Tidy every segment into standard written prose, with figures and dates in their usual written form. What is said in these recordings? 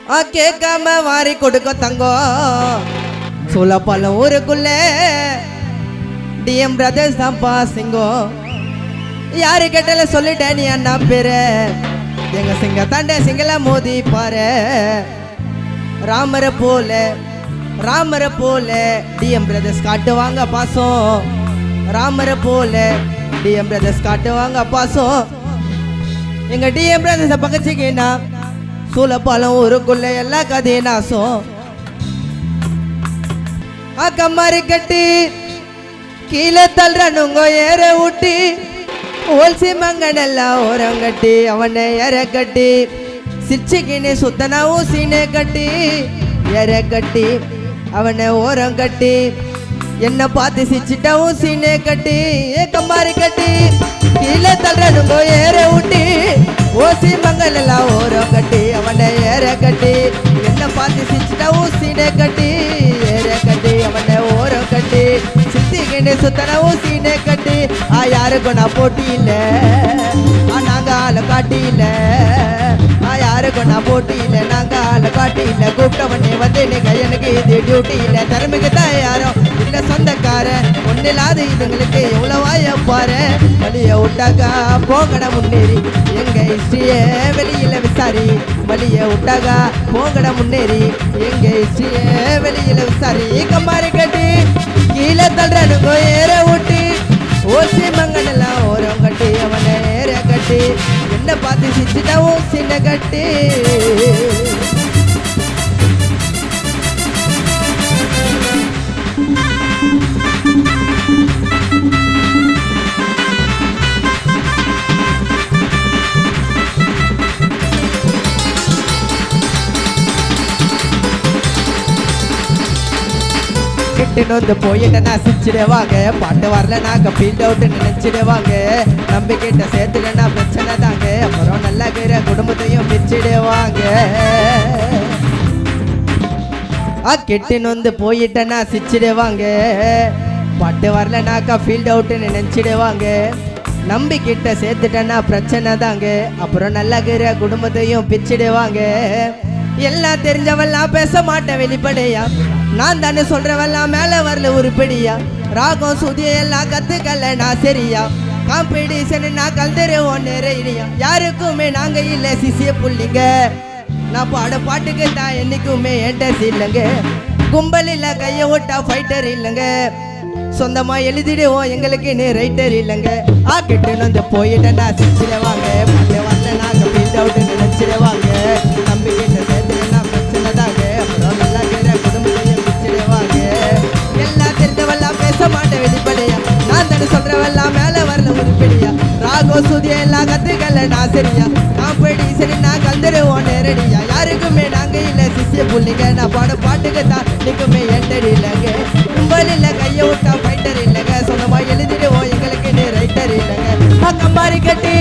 கேட்காம வாரி கொடுக்க தங்கம் சூழப்பாலம் ஊருக்குள்ள டிஎம் பிரதர்ஸ் தான் பாசிங்கம் யாரு கேட்டால சொல்லிட்டேன் நீ அண்ணா பேரு எங்க சிங்க தாண்ட சிங்கள மோதி பாரு ராமரை போல டிஎம் பிரதர்ஸ் காட்டுவாங்க பாசம் ராமரை போல டிஎம் பிரதர்ஸ் காட்டுவாங்க பாசம் எங்க டிஎம் பிரதர்ஸ் பக்கச்சிக்கினா சூழப்பாலம் ஊருக்குள்ள எல்லா கதையும் நாசம் கம்மாரி கட்டி கீழே தள்ளுறனுங்க ஏற ஊட்டி ஓல்சி மங்கனெல்லாம் ஓரம் கட்டி அவனை ஏற கட்டி சிரிச்சுக்கினே சுத்தனாவும் சீனே கட்டி ஏற கட்டி அவனை ஓரம் கட்டி என்ன பார்த்து சிரிச்சிட்டாவும் சீனே கட்டி கம்மாரி கட்டி கீழே தள்ளுறனுங்க ஏற ஊட்டி ஓசி மங்கனெல்லாம் ஓரம் கட்டி அவனை ஏற கட்டி என்ன பார்த்து சிரிச்சிட்டாவும் சீனே கட்டி ஏற கட்டி அவனை ஓரம் கட்டி சித்திக்கின்னு சுத்தனவும் சீனே கட்டி யாருக்கும் நான் போட்டி இல்லை நாங்க ஆளை காட்டி இல்லை யாருக்கும் நான் போட்டி இல்லை நாங்க ஆளை காட்டி இல்லை கூப்பிட்டவனே வந்து நீங்க எனக்கு இது டியூட்டி இல்லை திறமைக்கு தான் யாரும் இல்லை சொந்தக்காரன் ஒன்னும் இல்லாத இதுங்களுக்கு எவ்வளவாய பாரு வழிய விட்டாக்கா போங்கட முன்னேறி எங்க ஹிஸ்டரியே வெளியில விசாரி வழிய விட்டாக்கா போங்கட முன்னேறி எங்க ஹிஸ்டரியே வெளியில விசாரி கம்மாரி கட்டி கீழே தள்ளுறனுங்க ஏற ஊட்டி ஓசி மங்கனெல்லாம் ஓரம் கட்டி அவனை ஏற கட்டி என்ன பார்த்து சிரிச்சிட்டாவும் சின்ன கட்டி கிட்டுன்னு போயிட்ட நான் சிரிச்சிடுவாங்க பாட்டு வரல நாங்க ஃபீல்ட் அவுட் நினைச்சிடுவாங்க நம்பிக்கிட்ட சேர்த்துலன்னா பிரச்சனை தாங்க அப்புறம் நல்லா இருக்கிற குடும்பத்தையும் பிரிச்சிடுவாங்க கெட்டுன்னு போயிட்ட நான் சிரிச்சிடுவாங்க பாட்டு வரல நாக்கா ஃபீல்ட் அவுட் நினைச்சிடுவாங்க நம்பிக்கிட்ட சேர்த்துட்டேன்னா பிரச்சனை தாங்க அப்புறம் நல்லா இருக்கிற குடும்பத்தையும் பிரிச்சிடுவாங்க எல்லாம் தெரிஞ்சவெல்லாம் பேச மாட்டேன் வெளிப்படையா நான் தானே சொல்றவெல்லாம் மேல வரல உருப்படியா ராகம் சுதிய எல்லாம் கத்துக்கல நான் சரியா காம்படிஷன் நான் கலந்துருவோம் நிறையா யாருக்குமே நாங்க இல்ல சிசிய புள்ளிங்க நான் பாட பாட்டுக்கு தான் என்னைக்குமே என்டர்ஸ் இல்லைங்க கும்பல் இல்ல கைய ஓட்டா ஃபைட்டர் இல்லைங்க சொந்தமா எழுதிடுவோம் எங்களுக்கு நீ ரைட்டர் இல்லைங்க கிட்டுன்னு போயிட்டேன்னா சிரிச்சிடுவாங்க பாட்டு வரல நாங்க ஃபீல்ட் அவுட் நினைச்சிடுவாங்க நம்பிக்கிட்ட சேர்த்துனா பிரச்சனை தாங்க அப்புறம் நல்லா இருக்கிற குடும்பத்தையும் பிரிச்சிடுவாங்க எல்லாம் தெரிஞ்சவெல்லாம் பேச மாட்டேன் வெளிப்படையா நான் தானே சொல்றவெல்லாம் மேல வரல உருப்படியா ராகோ சுதிய எல்லாம் கத்துக்கல நான் சரியா காம்படிஷன் நான் கலந்துருவோம் நேரடியா யாருக்குமே நாங்க இல்ல சிசிய புள்ளிங்க நான் பாட பாட்டுக்கு தான் நீக்குமே என்டர் இல்லைங்க கும்பல் இல்ல கைய விட்டா ஃபைட்டர் இல்லைங்க சொந்தமா எழுதிடுவோம் எங்களுக்கு நீ ரைட்டர் இல்லைங்க கம்மாரி கட்டி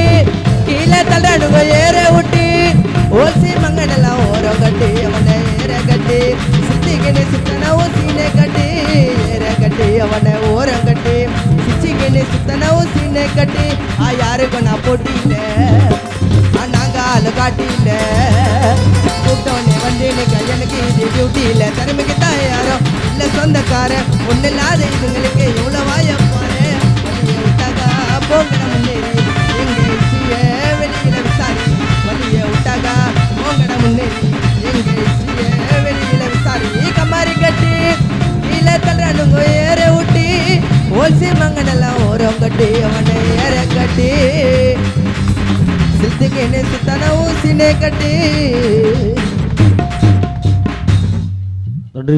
கீழே தள்ளுறனுங்க ஏற ஊட்டி ஓசி மங்கனெல்லாம் ஓரம் கட்டி அவனை ஏற கட்டி சித்திக்கின்னு சுத்தனவும் சீனே கட்டி ஏற கட்டி அவனை ஓரம் கட்டி சிச்சிக்கின்னு சுத்தனவும் சீனே கட்டி யாருக்கும் நான் போட்டி இல்லை நாங்க ஆளு காட்டி இல்லை கூப்பிட்டவனே வந்து எனக்கு இது டியூட்டி இல்லை திறமைக்கு தான் யாரும் இல்லை சொந்தக்காரன் ஒன்னும் இல்லாத இதுங்களுக்கு எவ்வளவாய பாரு வழியை விட்டாக்கா போங்கட முன்னேறி எங்க ஹிஸ்டரிய வெளியில விசாரி வழியை விட்டாக்கா போங்கட முன்னேறி எங்க ஹிஸ்டரிய வெளியில விசாரி கம்மாரி கட்டி கீழே தள்ளுறனுங்க ஏற ஊட்டி ஓல்சி மங்கனெல்லாம் ஓரம் கட்டி அவனை ஏற கட்டி சித்திக்கின்னு சுத்தனவும் சீனே கட்டி நன்றி.